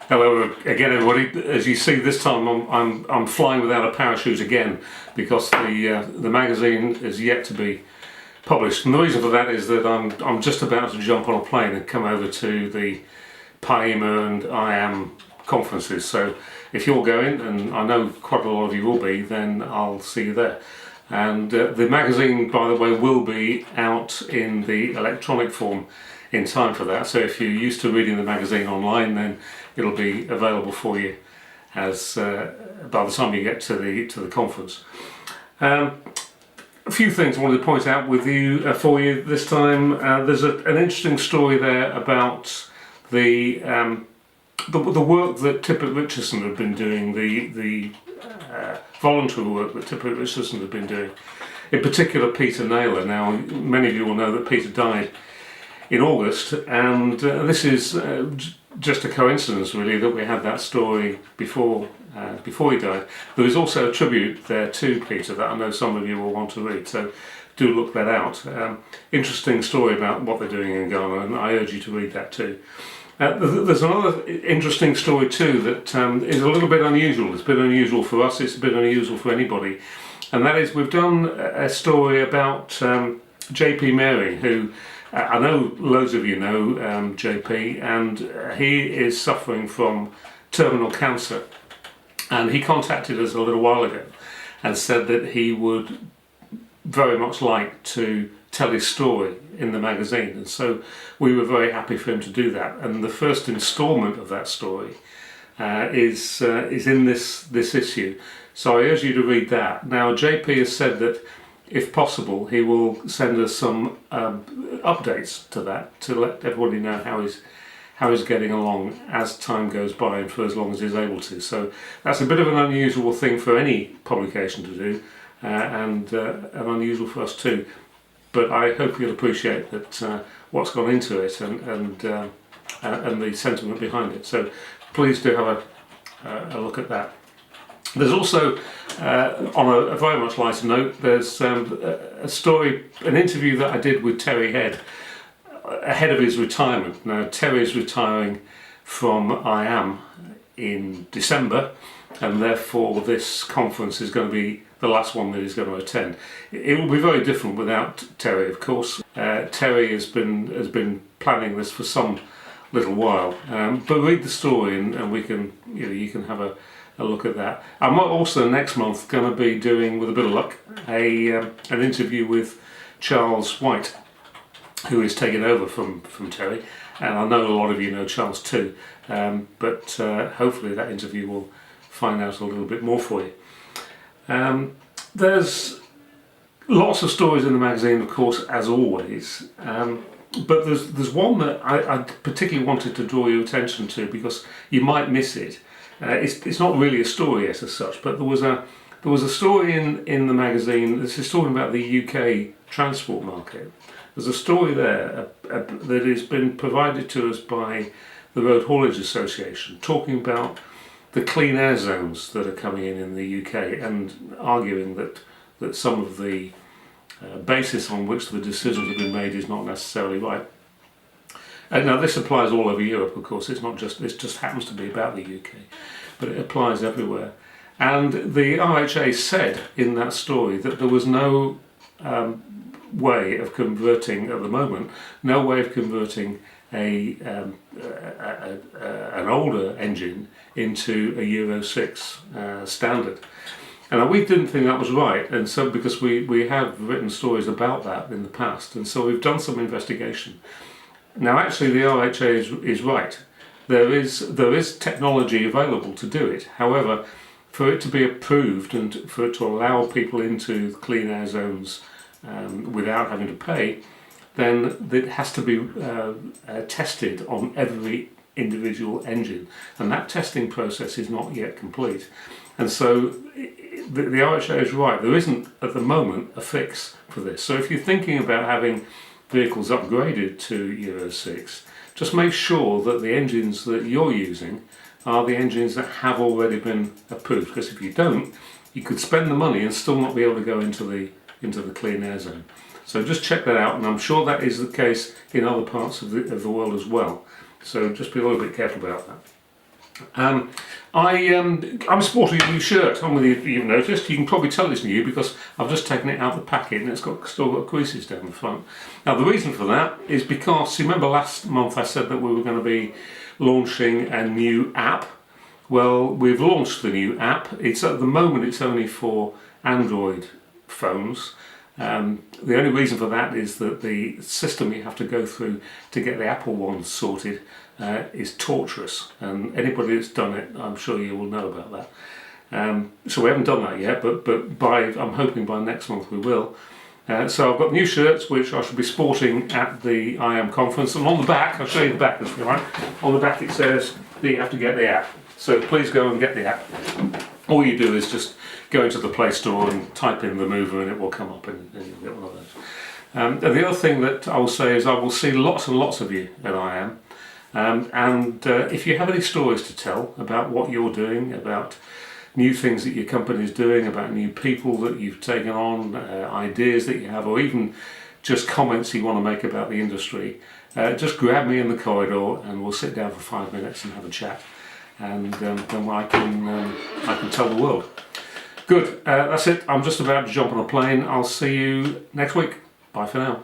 Hello again, everybody. As you see, this time I'm flying without a parachute again because the magazine is yet to be published, and the reason for that is that I'm just about to jump on a plane and come over to the PAIMA and IAM conferences. So if you're going, and I know quite a lot of you will be, then I'll see you there. And the magazine, by the way, will be out in the electronic form in time for that. So if you're used to reading the magazine online, then it'll be available for you as by the time you get to the conference. A few things I wanted to point out with you for you this time. There's an interesting story there about the work that Tippitt Richardson had been doing, the voluntary work that Tippitt Richardson had been doing. In particular, Peter Naylor. Now, many of you will know that Peter died in August, and this is just a coincidence, really, that we had that story before he died. There is also a tribute there to Peter that I know some of you will want to read, so do look that out. Interesting story about what they're doing in Ghana, and I urge you to read that too. There's another interesting story too that is a little bit unusual. It's a bit unusual for us, it's a bit unusual for anybody, and that is we've done a story about JP Mary, who I know loads of you know JP, and he is suffering from terminal cancer, and he contacted us a little while ago and said that he would very much like to tell his story in the magazine, and so we were very happy for him to do that. And the first instalment of that story is in this issue, so I urge you to read that. Now, JP has said that if possible he will send us some updates to that to let everybody know how he's getting along as time goes by and for as long as he's able to. So that's a bit of an unusual thing for any publication to do, and unusual for us too. But I hope you'll appreciate that what's gone into it and the sentiment behind it. So please do have a look at that. There's also, on a very much lighter note, there's a story, an interview that I did with Terry Head ahead of his retirement. Now, Terry's retiring from IAM in December, and therefore this conference is going to be the last one that he's going to attend. It will be very different without Terry, of course. Terry has been planning this for some little while, but read the story and we can, you can have a look at that. I'm also next month going to be doing, with a bit of luck, an interview with Charles White, who is taking over from Terry, and I know a lot of you know Charles too, but hopefully that interview will find out a little bit more for you. There's lots of stories in the magazine, of course, as always, but there's one that I particularly wanted to draw your attention to because you might miss it. It's not really a story as such, but there was a story in the magazine. This is talking about the UK transport market. There's a story there that has been provided to us by the Road Haulage Association, talking about the clean air zones that are coming in the UK, and arguing that some of the basis on which the decisions have been made is not necessarily right. Now, this applies all over Europe, of course. It's not just, this just happens to be about the UK, but it applies everywhere. And the RHA said in that story that there was no way of converting, at the moment, no way of converting an older engine into a Euro 6 standard. And we didn't think that was right, and so because we have written stories about that in the past, and so we've done some investigation. Now, actually, the RHA is right. There is technology available to do it. However, for it to be approved and for it to allow people into clean air zones without having to pay, then it has to be tested on every individual engine, and that testing process is not yet complete. And so the RHA is right. There isn't at the moment a fix for this. So if you're thinking about having vehicles upgraded to Euro 6, just make sure that the engines that you're using are the engines that have already been approved, because if you don't, you could spend the money and still not be able to go into the clean air zone. So just check that out, and I'm sure that is the case in other parts of the world as well. So just be a little bit careful about that. I'm sporting a new shirt. I mean, you've noticed. You can probably tell it's new because I've just taken it out of the packet and it's still got creases down the front. Now the reason for that is because, you remember last month I said that we were going to be launching a new app. Well, we've launched the new app. It's at the moment it's only for Android phones. The only reason for that is that the system you have to go through to get the Apple one sorted is torturous, and anybody that's done it, I'm sure you will know about that. So we haven't done that yet, but I'm hoping by next month we will. So I've got new shirts which I shall be sporting at the IAM conference, and on the back, I'll show you the back if you like. On the back it says that you have to get the app. So please go and get the app. All you do is just go into the Play Store and type in the Mover and it will come up and you'll get one of those. And the other thing that I will say is I will see lots and lots of you at IAM. If you have any stories to tell about what you're doing, about new things that your company is doing, about new people that you've taken on, ideas that you have, or even just comments you want to make about the industry, just grab me in the corridor and we'll sit down for 5 minutes and have a chat. And then I can tell the world. Good, that's it. I'm just about to jump on a plane. I'll see you next week. Bye for now.